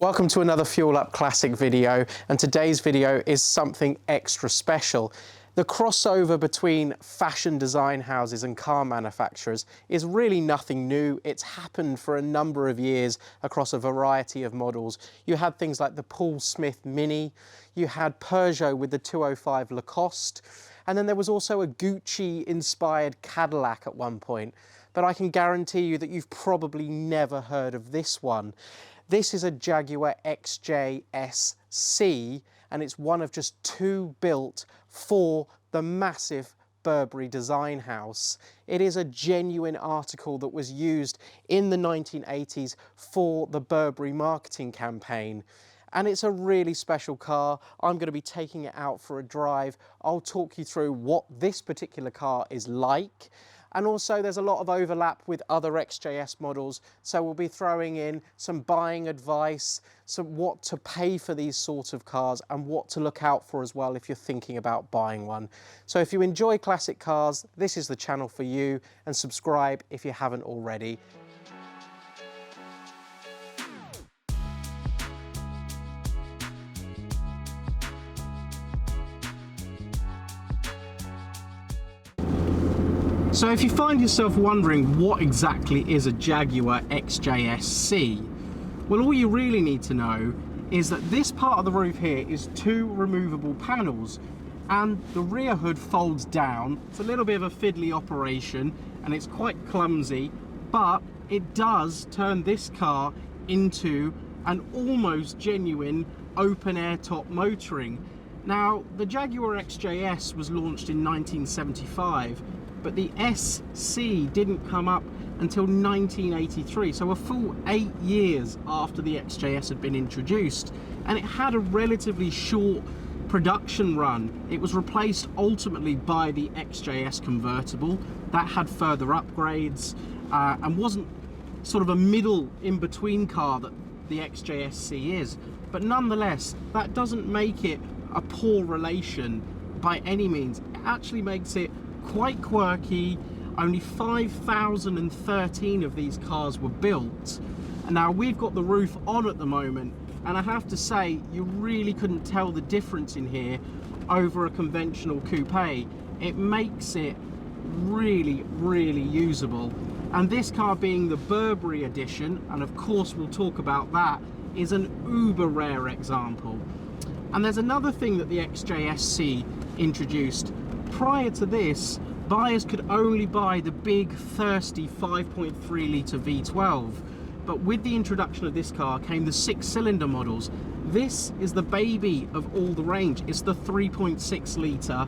Welcome to another Fuel Up Classic video, and today's video is something extra special. The crossover between fashion design houses and car manufacturers is really nothing new. It's happened for a number of years across a variety of models. You had things like the Paul Smith Mini, you had Peugeot with the 205 Lacoste, and then there was also a Gucci-inspired Cadillac at one point. But I can guarantee you that you've probably never heard of this one. This is a Jaguar XJS-C, and it's one of just two built for the massive Burberry design house. It is a genuine article that was used in the 1980s for the Burberry marketing campaign. And it's a really special car. I'm going to be taking it out for a drive. I'll talk you through what this particular car is like. And also there's a lot of overlap with other XJS models, so we'll be throwing in some buying advice, some what to pay for these sorts of cars and what to look out for as well if you're thinking about buying one. So if you enjoy classic cars, this is the channel for you, and subscribe if you haven't already. So if you find yourself wondering what exactly is a Jaguar XJS-C, well, all you really need to know is that this part of the roof here is two removable panels, and the rear hood folds down. It's a little bit of a fiddly operation and it's quite clumsy, but it does turn this car into an almost genuine open air top motoring. Now, the Jaguar XJS was launched in 1975, but the SC didn't come up until 1983, so a full 8 years after the XJS had been introduced, and it had a relatively short production run. It was replaced ultimately by the XJS convertible that had further upgrades and wasn't sort of a middle in-between car that the XJS-C is, but nonetheless that doesn't make it a poor relation by any means. It actually makes it quite quirky. Only 5,013 of these cars were built, and now we've got the roof on at the moment, and I have to say you really couldn't tell the difference in here over a conventional coupe. It makes it really usable, and this car being the Burberry edition, and of course we'll talk about that, is an uber rare example. And there's another thing that the XJS-C introduced. Prior to this, buyers could only buy the big thirsty 5.3 litre V12, but with the introduction of this car came the 6-cylinder models. This is the baby of all the range. It's the 3.6 litre,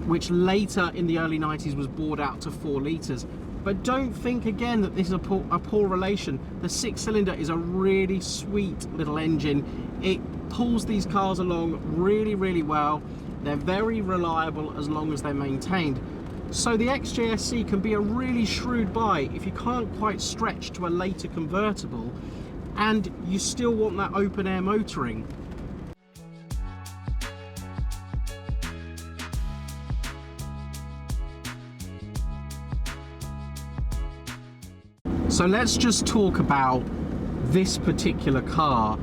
which later in the early 90s was bored out to 4 litres. But don't think again that this is a poor relation. The 6-cylinder is a really sweet little engine. It pulls these cars along really well. They're very reliable as long as they're maintained. So the XJS-C can be a really shrewd buy if you can't quite stretch to a later convertible and you still want that open air motoring. So let's just talk about this particular car.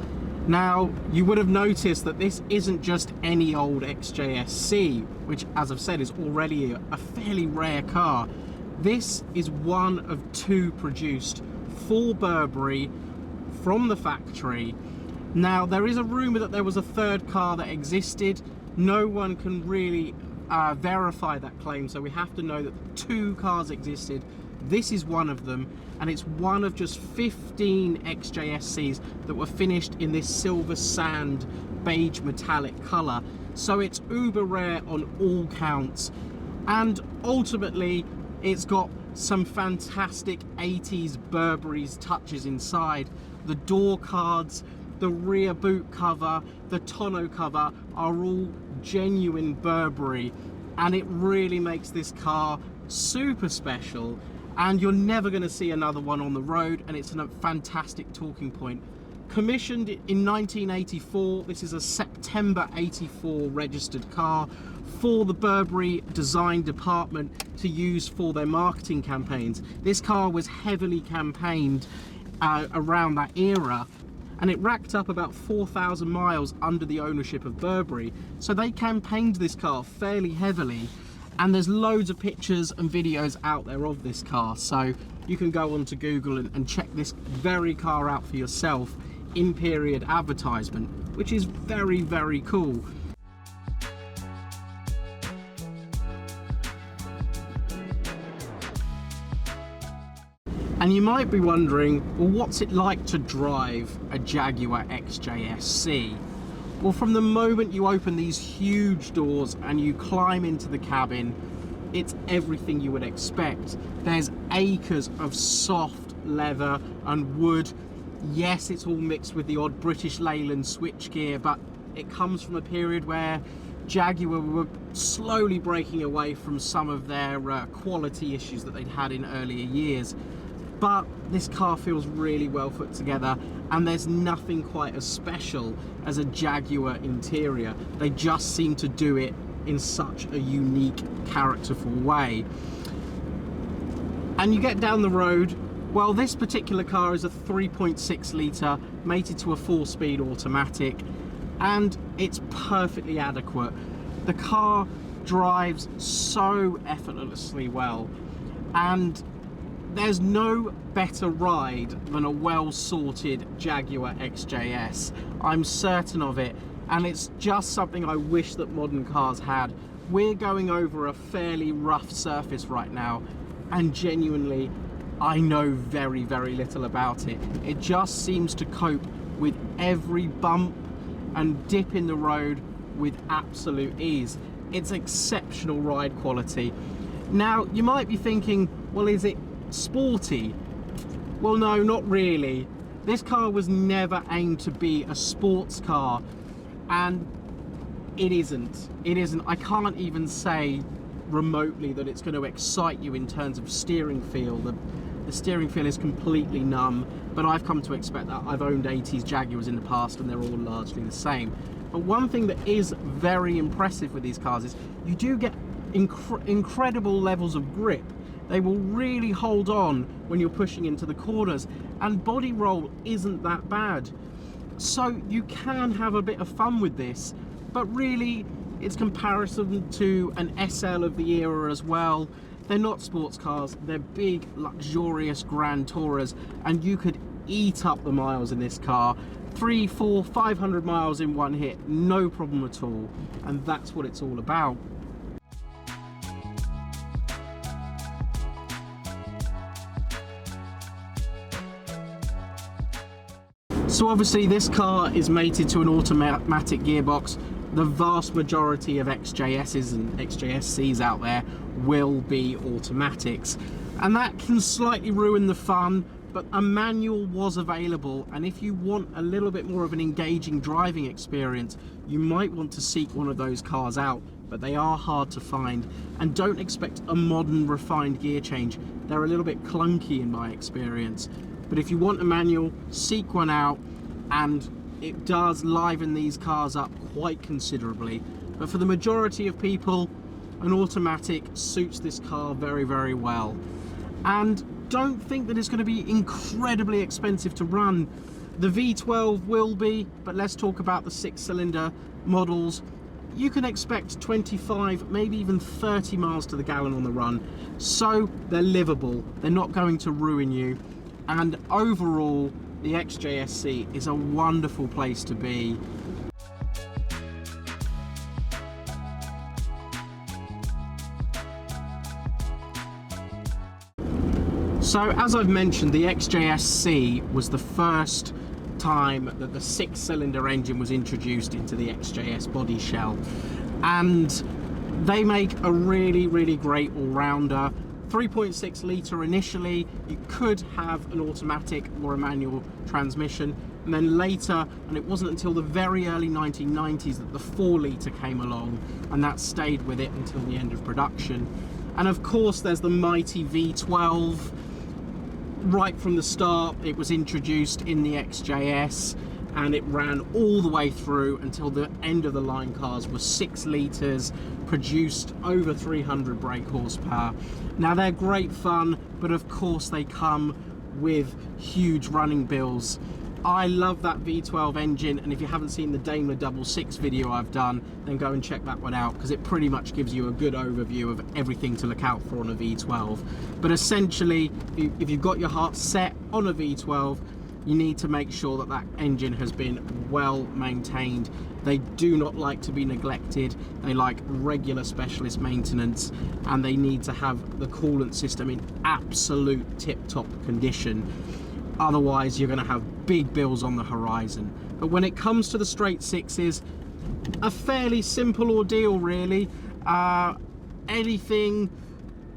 Now, you would have noticed that this isn't just any old XJS-C, which, as I've said, is already a fairly rare car. This is one of two produced for Burberry from the factory. Now, there is a rumour that there was a third car that existed. No one can really verify that claim, so we have to know that two cars existed. This is one of them, and it's one of just 15 XJS-Cs that were finished in this silver sand beige metallic colour. So it's uber rare on all counts, and ultimately it's got some fantastic 80s Burberry's touches inside. The door cards, the rear boot cover, the tonneau cover are all genuine Burberry, and it really makes this car super special, and you're never going to see another one on the road, and it's a fantastic talking point. Commissioned in 1984, this is a September 84 registered car for the Burberry design department to use for their marketing campaigns. This car was heavily campaigned around that era, and it racked up about 4,000 miles under the ownership of Burberry. So they campaigned this car fairly heavily, and there's loads of pictures and videos out there of this car. So you can go onto Google and check this very car out for yourself in period advertisement, which is very, very cool. And you might be wondering, well, what's it like to drive a Jaguar XJS-C? Well, from the moment you open these huge doors and you climb into the cabin, it's everything you would expect. There's acres of soft leather and wood. Yes, it's all mixed with the odd British Leyland switchgear, but it comes from a period where Jaguar were slowly breaking away from some of their quality issues that they'd had in earlier years. But this car feels really well put together, and there's nothing quite as special as a Jaguar interior. They just seem to do it in such a unique, characterful way. And you get down the road, well, this particular car is a 3.6 litre mated to a 4-speed automatic, and it's perfectly adequate. The car drives so effortlessly well, and there's no better ride than a well-sorted Jaguar XJS. I'm certain of it, and it's just something I wish that modern cars had. We're going over a fairly rough surface right now, and genuinely, I know very, very little about it. It just seems to cope with every bump and dip in the road with absolute ease. It's exceptional ride quality. Now, you might be thinking, well, is it sporty? Well, no, not really. This car was never aimed to be a sports car, and it isn't. It isn't. I can't even say remotely that it's going to excite you in terms of steering feel. The steering feel is completely numb, but I've come to expect that. I've owned 80s Jaguars in the past, and they're all largely the same. But one thing that is very impressive with these cars is you do get incredible levels of grip. They will really hold on when you're pushing into the corners, and body roll isn't that bad. So you can have a bit of fun with this, but really it's comparison to an SL of the era as well. They're not sports cars, they're big, luxurious Grand Tourers, and you could eat up the miles in this car. 300, 400, 500 miles in one hit, no problem at all. And that's what it's all about. So obviously this car is mated to an automatic gearbox. The vast majority of XJS's and XJS-Cs out there will be automatics, and that can slightly ruin the fun, but a manual was available, and if you want a little bit more of an engaging driving experience, you might want to seek one of those cars out, but they are hard to find. And don't expect a modern refined gear change. They're a little bit clunky in my experience. But if you want a manual, seek one out, and it does liven these cars up quite considerably. But for the majority of people, an automatic suits this car very, very well. And don't think that it's going to be incredibly expensive to run. The V12 will be, but let's talk about the 6-cylinder models. You can expect 25, maybe even 30 miles to the gallon on the run. So they're livable, they're not going to ruin you. And overall, the XJS-C is a wonderful place to be. So as I've mentioned, the XJS-C was the first time that the 6-cylinder engine was introduced into the XJS body shell, and they make a really, really great all-rounder. 3.6 litre initially, you could have an automatic or a manual transmission, and then later, and it wasn't until the very early 1990s that the 4 litre came along, and that stayed with it until the end of production. And of course there's the mighty V12. Right from the start it was introduced in the XJS, and it ran all the way through until the end of the line cars were 6 litres, produced over 300 brake horsepower. Now they're great fun, but of course they come with huge running bills. I love that V12 engine, and if you haven't seen the Daimler 66 video I've done, then go and check that one out, because it pretty much gives you a good overview of everything to look out for on a V12. But essentially, if you've got your heart set on a V12, you need to make sure that that engine has been well maintained. They do not like to be neglected. They like regular specialist maintenance, and they need to have the coolant system in absolute tip-top condition. Otherwise, you're going to have big bills on the horizon. But when it comes to the straight sixes, a fairly simple ordeal, really. Anything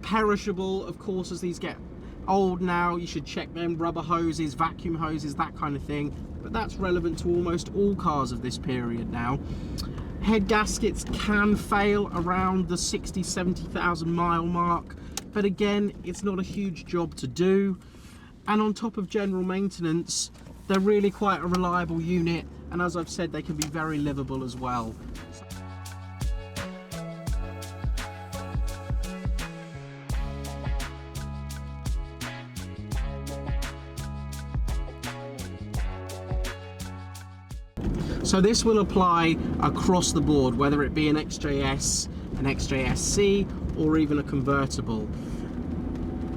perishable, of course, as these get old now, you should check them. Rubber hoses, vacuum hoses, that kind of thing. But that's relevant to almost all cars of this period now. Head gaskets can fail around the 60,000-70,000 mile mark, but again, it's not a huge job to do. And on top of general maintenance, they're really quite a reliable unit, and as I've said, they can be very livable as well. So this will apply across the board, whether it be an XJS, an XJS-C, or even a convertible.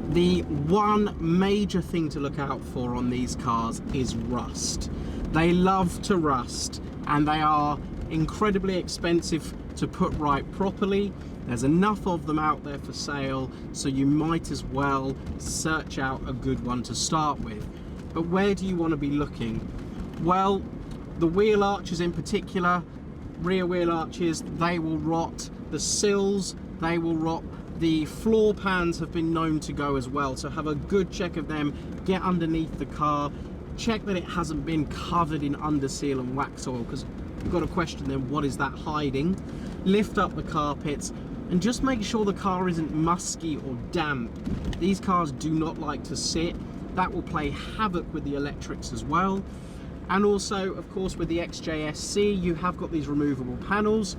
The one major thing to look out for on these cars is rust. They love to rust, and they are incredibly expensive to put right properly. There's enough of them out there for sale, so you might as well search out a good one to start with. But where do you want to be looking? Well, the wheel arches in particular, rear wheel arches, they will rot. The sills, they will rot. The floor pans have been known to go as well, so have a good check of them. Get underneath the car, check that it hasn't been covered in underseal and wax oil, because you've got to question then, what is that hiding? Lift up the carpets and just make sure the car isn't musky or damp. These cars do not like to sit. That will play havoc with the electrics as well. And also, of course, with the XJS-C, you have got these removable panels.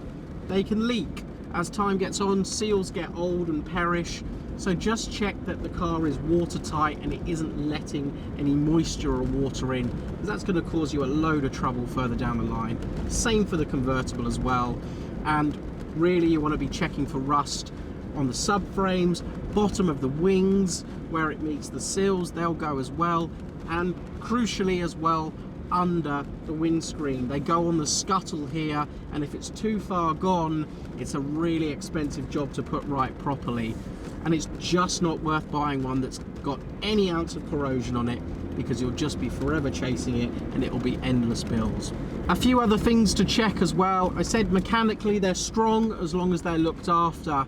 They can leak. As time gets on, seals get old and perish, so just check that the car is watertight and it isn't letting any moisture or water in, because that's going to cause you a load of trouble further down the line. Same for the convertible as well. And really, you want to be checking for rust on the subframes, bottom of the wings, where it meets the sills, they'll go as well, and crucially as well, under the windscreen. They go on the scuttle here, and if it's too far gone, it's a really expensive job to put right properly, and it's just not worth buying one that's got any ounce of corrosion on it, because you'll just be forever chasing it and it'll be endless bills. A few other things to check as well. I said mechanically they're strong as long as they're looked after,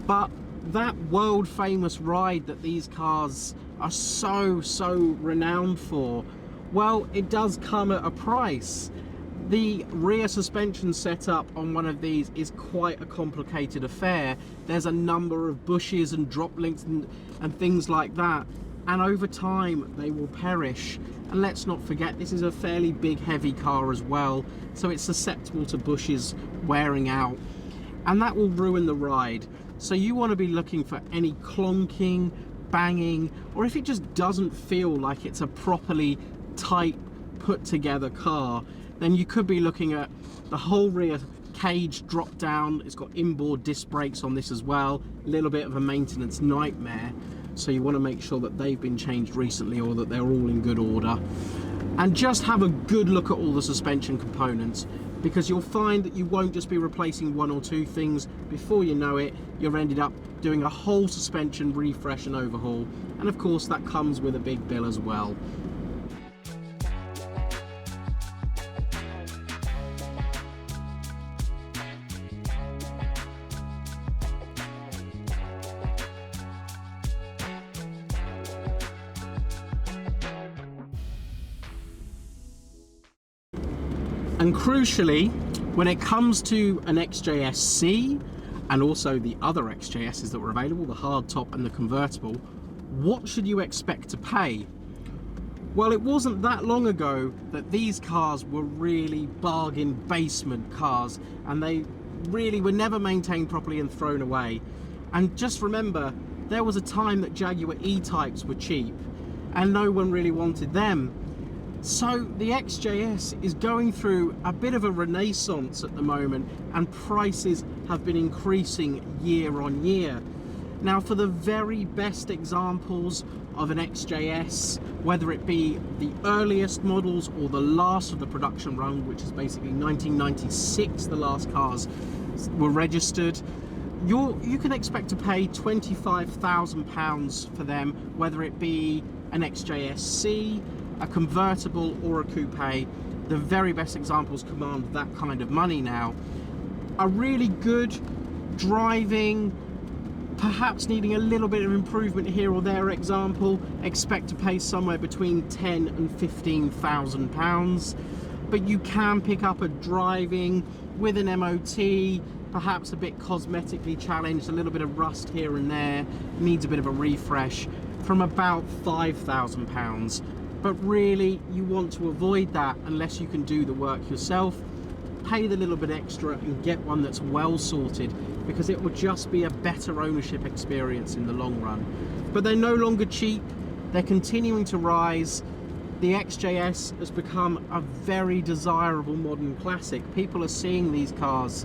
but that world famous ride that these cars are so renowned for, well, it does come at a price. The rear suspension setup on one of these is quite a complicated affair. There's a number of bushes and drop links and things like that, and over time they will perish. And let's not forget, this is a fairly big heavy car as well, so it's susceptible to bushes wearing out, and that will ruin the ride. So you want to be looking for any clonking, banging, or if it just doesn't feel like it's a properly tight put together car, then you could be looking at the whole rear cage drop down. It's got inboard disc brakes on this as well, a little bit of a maintenance nightmare, so you want to make sure that they've been changed recently or that they're all in good order. And just have a good look at all the suspension components, because you'll find that you won't just be replacing one or two things. Before you know it, you've ended up doing a whole suspension refresh and overhaul, and of course that comes with a big bill as well. And crucially, when it comes to an XJS-C and also the other XJSs that were available, the hardtop and the convertible, what should you expect to pay? Well, it wasn't that long ago that these cars were really bargain basement cars, and they really were never maintained properly and thrown away. And just remember, there was a time that Jaguar E-types were cheap and no one really wanted them. So the XJS is going through a bit of a renaissance at the moment, and prices have been increasing year on year. Now, for the very best examples of an XJS, whether it be the earliest models or the last of the production run, which is basically 1996, the last cars were registered, you can expect to pay £25,000 for them, whether it be an XJS-C, a convertible or a coupe. The very best examples command that kind of money now. A really good driving, perhaps needing a little bit of improvement here or there example, expect to pay somewhere between £10,000 and £15,000. But you can pick up a driving with an MOT, perhaps a bit cosmetically challenged, a little bit of rust here and there, needs a bit of a refresh, from about £5,000. But really, you want to avoid that unless you can do the work yourself. Pay the little bit extra and get one that's well sorted, because it will just be a better ownership experience in the long run. But they're no longer cheap, they're continuing to rise. The XJS has become a very desirable modern classic. People are seeing these cars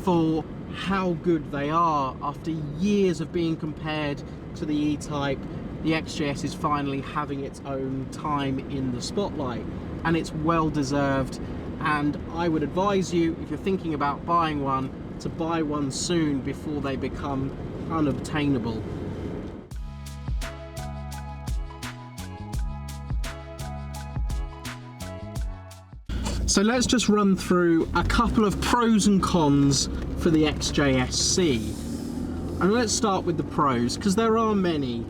for how good they are. After years of being compared to the E-Type, the XJS is finally having its own time in the spotlight, and it's well deserved. And I would advise you, if you're thinking about buying one, to buy one soon before they become unobtainable. So let's just run through a couple of pros and cons for the XJS-C. And let's start with the pros, because there are many.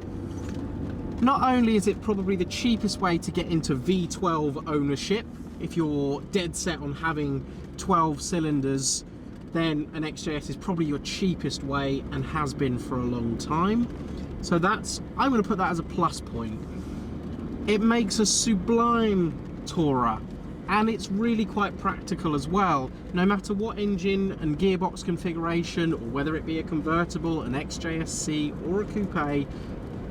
Not only is it probably the cheapest way to get into V12 ownership, if you're dead set on having 12 cylinders, then an XJS is probably your cheapest way and has been for a long time. So I'm going to put that as a plus point. It makes a sublime tourer, and it's really quite practical as well. No matter what engine and gearbox configuration, or whether it be a convertible, an XJS-C or a coupe,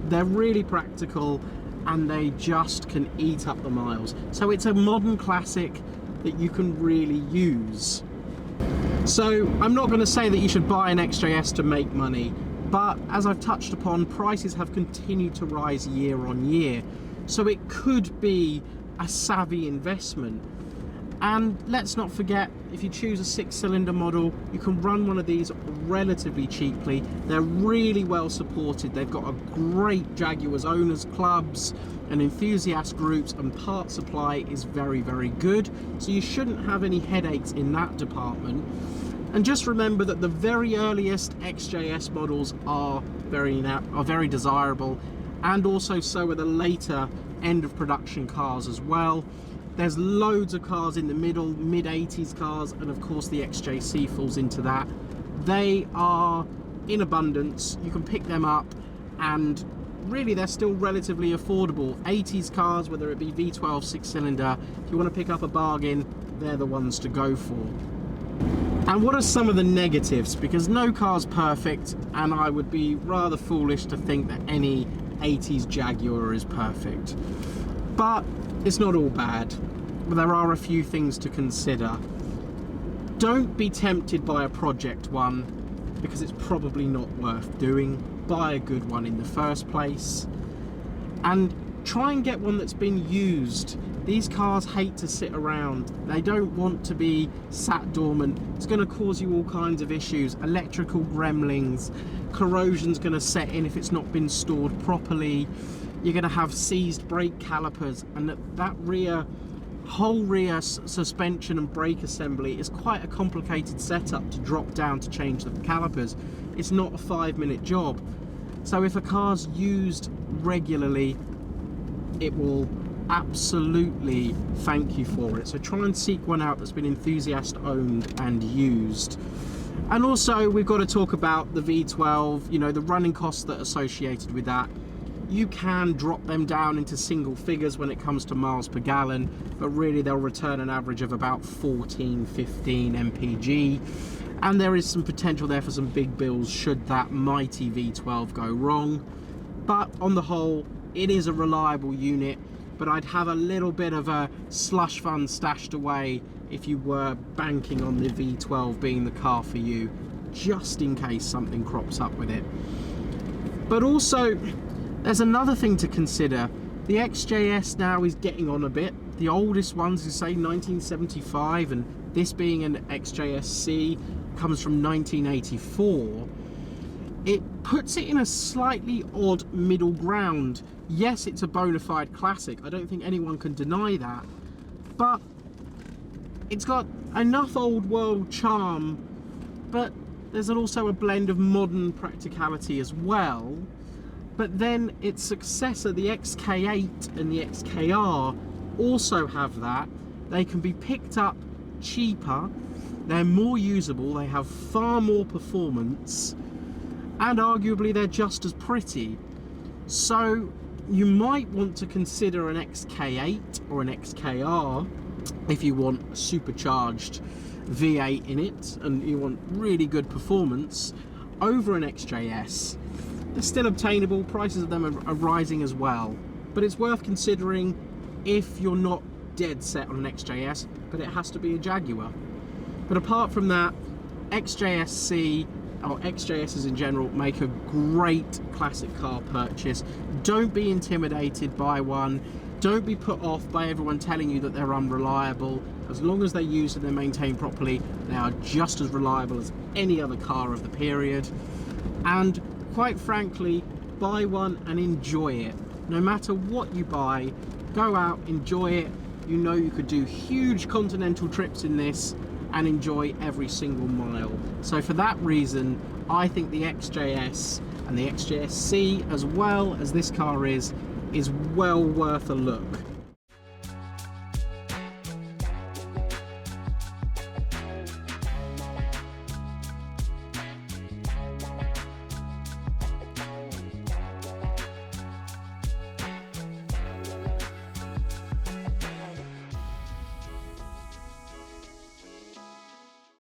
they're really practical and they just can eat up the miles. So it's a modern classic that you can really use. So I'm not going to say that you should buy an XJS to make money, but as I've touched upon, prices have continued to rise year on year. So it could be a savvy investment. And let's not forget, if you choose a 6-cylinder model, you can run one of these relatively cheaply. They're really well supported. They've got a great Jaguar's owners clubs and enthusiast groups, and part supply is very, very good. So you shouldn't have any headaches in that department. And just remember that the very earliest XJS models are very desirable, and also so are the later end of production cars as well. There's loads of cars in the middle, mid-80s cars, and of course the XJC falls into that. They are in abundance, you can pick them up, and really they're still relatively affordable. 80s cars, whether it be V12 6-cylinder, if you want to pick up a bargain, they're the ones to go for. And what are some of the negatives? Because no car's perfect, and I would be rather foolish to think that any 80s Jaguar is perfect. But it's not all bad. There are a few things to consider. Don't be tempted by a project one, because it's probably not worth doing. Buy a good one in the first place. And try and get one that's been used. These cars hate to sit around. They don't want to be sat dormant. It's going to cause you all kinds of issues. Electrical gremlins, corrosion's going to set in if it's not been stored properly. You're going to have seized brake calipers, and that whole rear suspension and brake assembly is quite a complicated setup to drop down to change the calipers. It's not a 5-minute job. So if a car's used regularly, it will absolutely thank you for it. So try and seek one out that's been enthusiast owned and used. And also we've got to talk about the V12, you know, the running costs that are associated with that. You can drop them down into single figures when it comes to miles per gallon, but really they'll return an average of about 14, 15 mpg. And there is some potential there for some big bills should that mighty V12 go wrong. But on the whole, it is a reliable unit. but I'd have a little bit of a slush fund stashed away if you were banking on the V12 being the car for you, just in case something crops up with it. But also, there's another thing to consider. The XJS now is getting on a bit. The oldest ones, you say 1975, and this being an XJS-C comes from 1984. It puts it in a slightly odd middle ground. Yes, it's a bona fide classic. I don't think anyone can deny that. But it's got enough old world charm, but there's also a blend of modern practicality as well. But then its successor, the XK8 and the XKR, also have that. They can be picked up cheaper, they're more usable, they have far more performance, and arguably they're just as pretty. So you might want to consider an XK8 or an XKR if you want a supercharged V8 in it and you want really good performance over an XJS. They're still obtainable, prices of them are rising as well, but it's worth considering if you're not dead set on an XJS, but it has to be a Jaguar. But apart from that, XJS-C or XJSs in general make a great classic car purchase. Don't be intimidated by one. Don't be put off by everyone telling you that they're unreliable. As long as they're used and they're maintained properly, they are just as reliable as any other car of the period. And quite frankly, buy one and enjoy it. No matter what you buy, go out, enjoy it. You know you could do huge continental trips in this and enjoy every single mile. So for that reason, I think the XJS and the XJS-C, as well as this car is well worth a look.